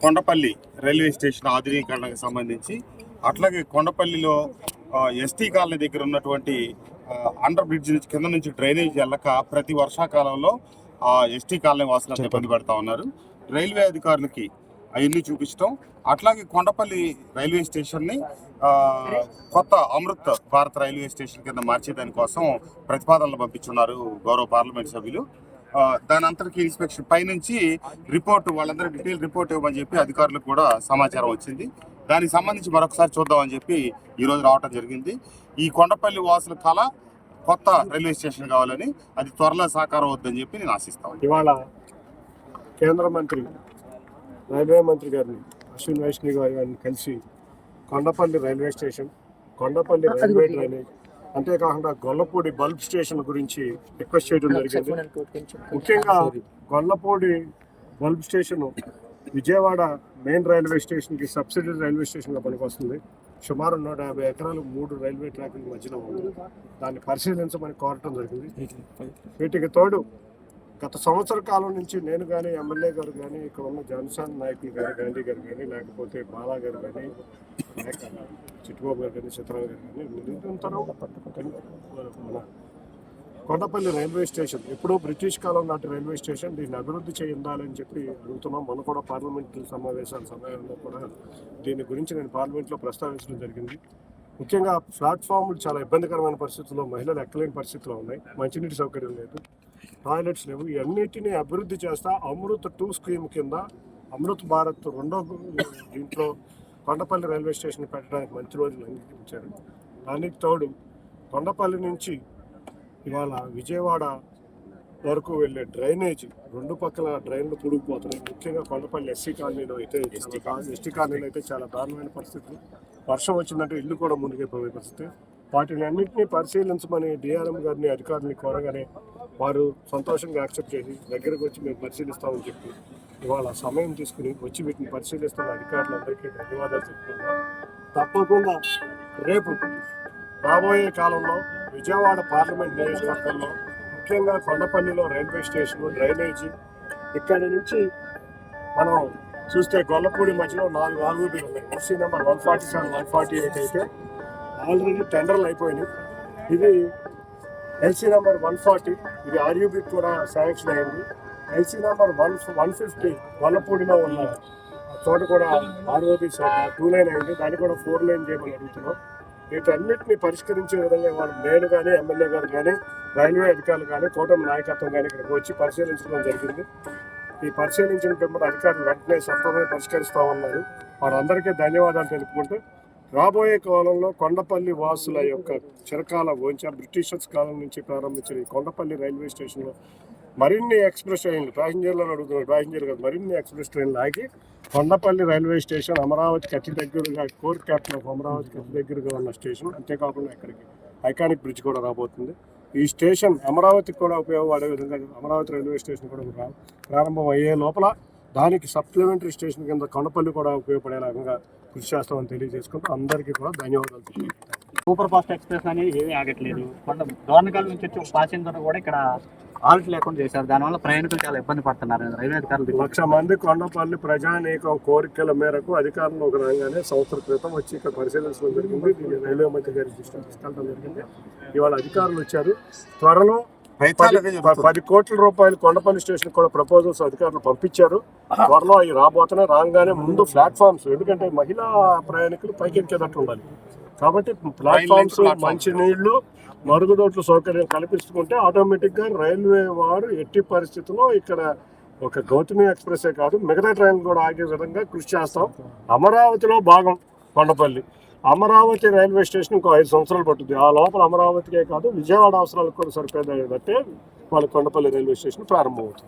Kondapalli railway station ఆధునీకరణకు సంబంధించి, అట్లాగే కొండపల్లిలో ST colony దగ్గర ఉన్నటువంటి అండర్ బ్రిడ్జ్ నుంచి కింద నుంచి డ్రైనేజ్ వెళ్ళక ప్రతి వర్షాకాలంలో ఎస్టీ కాలనీ వాసులు ఇబ్బంది పడతా ఉన్నారు. రైల్వే అధికారులకి అవన్నీ చూపించడం, అట్లాగే కొండపల్లి రైల్వే స్టేషన్ని కొత్త అమృత్ భారత్ రైల్వే స్టేషన్ కింద మార్చేదానికోసం ప్రతిపాదనలు పంపించున్నారు గౌరవ పార్లమెంట్ సభ్యులు. దాని అంతటికి ఇన్స్పెక్షన్ పైనుంచి రిపోర్టు, వాళ్ళందరూ డీటెయిల్ రిపోర్ట్ ఇవ్వమని చెప్పి అధికారులకు కూడా సమాచారం వచ్చింది. దానికి సంబంధించి మరొకసారి చూద్దామని చెప్పి ఈరోజు రావటం జరిగింది. ఈ కొండపల్లి వాసుల కళ కొత్త రైల్వే స్టేషన్ కావాలని, అది త్వరలో సాకారం అవుతుందని చెప్పి నేను ఆశిస్తాను. ఇవాళ కేంద్ర మంత్రి రైల్వే మంత్రి గారిని అశ్విన్ వైష్ణవి గారిని కలిసి Kondapalli railway station, Kondapalli railway drainage, అంతేకాకుండా గొల్లపూడి బల్బ్ స్టేషన్ గురించి రిక్వెస్ట్ చేయడం జరిగింది. ముఖ్యంగా Gollapudi bulb station Vijayawada main railway స్టేషన్కి సబ్సిడరీ రైల్వే స్టేషన్గా పనికొస్తుంది. సుమారు 150 ఎకరాలు 3 రైల్వే ట్రాకుల మధ్యలో ఉంది. దాన్ని పరిశీలించమని కోరటం జరిగింది. వీటికి తోడు గత సంవత్సర కాలం నుంచి నేను కానీ, ఎమ్మెల్యే గారు కానీ, ఇక్కడ ఉన్న జనసేన నాయకులు కానీ, గాంధీ గారు కానీ, లేకపోతే బాలా గారు కానీ, చిట్టుబాబు గారు కానీ, చిత్రాల గారు కానీ నిరంతరం మన కొండపల్లి రైల్వే స్టేషన్ ఎప్పుడో బ్రిటిష్ కాలం నాటి రైల్వే స్టేషన్, దీన్ని అభివృద్ధి చేయాలని చెప్పి అడుగుతున్నాం. మనం కూడా పార్లమెంట్ సమావేశాల సమయంలో కూడా దీని గురించి నేను పార్లమెంట్లో ప్రస్తావించడం జరిగింది. ముఖ్యంగా ప్లాట్ఫామ్లు చాలా ఇబ్బందికరమైన పరిస్థితుల్లో, మహిళలు ఎక్కలేని పరిస్థితిలో ఉన్నాయి. మంచినీటి సౌకర్యం లేదు, టాయిలెట్స్ లేవు. ఇవన్నిటినీ అభివృద్ధి చేస్తా అమృత్ 2 స్కీమ్ కింద అమృత్ భారత్ 2వ దీంట్లో కొండపల్లి రైల్వే స్టేషన్ పెట్టడానికి మంచి రోజులు అంగీకరించారు. దానికి తోడు కొండపల్లి నుంచి ఇవాళ విజయవాడ వరకు వెళ్ళే డ్రైనేజ్ 2 పక్కల డ్రైన్లు పుడిగిపోతున్నాయి. ముఖ్యంగా కొండపల్లి ఎస్టీ కాలనీలో అయితే, ఎస్టీ కాలనీలో అయితే చాలా దారుణమైన పరిస్థితులు. వర్షం వచ్చిందంటే ఇల్లు కూడా మునిగిపోయే పరిస్థితి. వాటిని అన్నింటినీ పరిశీలించమని డిఆర్ఎం గారిని, అధికారులని కోరగానే వారు సంతోషంగా యాక్సెప్ట్ చేసి దగ్గరకు వచ్చి మేము పరిశీలిస్తామని చెప్పి ఇవాళ సమయం తీసుకుని వచ్చి వీటిని పరిశీలిస్తున్న అధికారులందరికీ ధన్యవాదాలు చెప్తున్నాం. తప్పకుండా రేపు రాబోయే కాలంలో విజయవాడ పార్లమెంట్ నియోజకవర్గంలో, ముఖ్యంగా కొండపల్లిలో రైల్వే స్టేషన్, డ్రైనేజీ, ఇక్కడి నుంచి మనం చూస్తే గొల్లపూడి మధ్యలో 4 ఆర్యూబీలు ఉన్నాయి. ఎస్సీ నెంబర్ 147, 148 అయితే ఆల్రెడీ టెండర్లు అయిపోయినాయి. ఇది ఎల్సీ నెంబర్ 140, ఇది ఆర్యూబీకి కూడా శాంక్షన్ అయింది. ఎల్సీ నెంబర్ 150 గొల్లపూడిలో ఉన్న చోట కూడా ఆర్ఓబీ 2 లైన్ అయింది. దాన్ని కూడా 4 లైన్ చేయమని అడుగుతున్నాం. వీటన్నిటిని పరిష్కరించే విధంగా వాళ్ళు నేను కానీ, ఎమ్మెల్యే గారు కానీ, రైల్వే అధికారులు కానీ, కూటమి నాయకత్వం కానీ ఇక్కడికి వచ్చి పరిశీలించడం జరిగింది. ఈ పరిశీలించిన పిమ్మట అధికారులు వెంటనే సత్వరమే పరిష్కరిస్తామన్నారు. వారందరికీ ధన్యవాదాలు తెలుపుకుంటూ, రాబోయే కాలంలో కొండపల్లి వాసుల యొక్క చిరకాల వంచ, బ్రిటిషర్స్ కాలం నుంచి ప్రారంభించిన ఈ కొండపల్లి రైల్వే స్టేషన్లో మరిన్ని ఎక్స్ప్రెస్ ట్రైన్లు, ప్యాసింజర్లను అడుగుతున్నారు, ప్యాసింజర్ కాదు, మరిన్ని ఎక్స్ప్రెస్ ట్రైన్లు ఆగి కొండపల్లి రైల్వే స్టేషన్ అమరావతికి అతి దగ్గరగా, కోర్ క్యాపిటల్ ఆఫ్ అమరావతికి అతి దగ్గరగా ఉన్న స్టేషన్. అంతేకాకుండా ఇక్కడికి ఐకానిక్ బ్రిడ్జ్ కూడా రాబోతుంది. ఈ స్టేషన్ అమరావతికి కూడా ఉపయోగపడే విధంగా అమరావతి రైల్వే స్టేషన్ కూడా ప్రారంభం అయ్యే లోపల దానికి సప్లిమెంటరీ స్టేషన్ కింద కొండపల్లి కూడా ఉపయోగపడే రకంగా కృషి చేస్తామని తెలియజేసుకుంటూ అందరికీ కూడా ధన్యవాదాలు. సూపర్ ఫాస్ట్ ఎక్స్ప్రెస్ అనేది ఏమీ ఆగట్లేదు. దోర్నకాల నుంచి వచ్చి ఒక ప్యాసింజర్ కూడా ఇక్కడ ఆల్ట్ లేకుండా చేశారు. దానివల్ల ప్రయాణికులు చాలా ఇబ్బంది పడుతున్నారు. రైల్వే అధికారులు 1,00,000 మంది కొండపల్లి ప్రజానీకం కోరికల మేరకు అధికారులు ఒక రాగానే సంవత్సరం క్రితం వచ్చి ఇక్కడ పరిశీలించడం జరిగింది. దీన్ని రైల్వే మంత్రి గారి దృష్టికి తీసుకెళ్ళడం జరిగింది. ఇవాళ అధికారులు వచ్చారు. త్వరలో 10 కోట్ల రూపాయలు కొండపల్లి స్టేషన్ కూడా ప్రపోజల్స్ అధికారులు పంపించారు. త్వరలో అవి రాబోతున్నాయి. రాగానే ముందు ప్లాట్ఫామ్స్, ఎందుకంటే మహిళా ప్రయాణికులు పైకి ఎక్కేటట్టు ఉండాలి కాబట్టి ప్లాట్ఫామ్స్, మంచినీళ్లు, మరుగుదొడ్ల సౌకర్యం కల్పిస్తుంటే ఆటోమేటిక్గా రైల్వే వారు ఎట్టి పరిస్థితుల్లో ఇక్కడ ఒక గౌతమి ఎక్స్ప్రెస్సే కాదు, మిగతా ట్రైన్లు కూడా ఆగే విధంగా కృషి చేస్తాం. అమరావతిలో భాగం కొండపల్లి. అమరావతి రైల్వే స్టేషన్ ఇంకో 5 సంవత్సరాలు పట్టుద్ది. ఆ లోపల అమరావతికే కాదు, విజయవాడ అవసరాలకు కూడా సరిపోయేదంటే వాళ్ళ కొండపల్లి రైల్వే స్టేషన్ ప్రారంభమవుతుంది.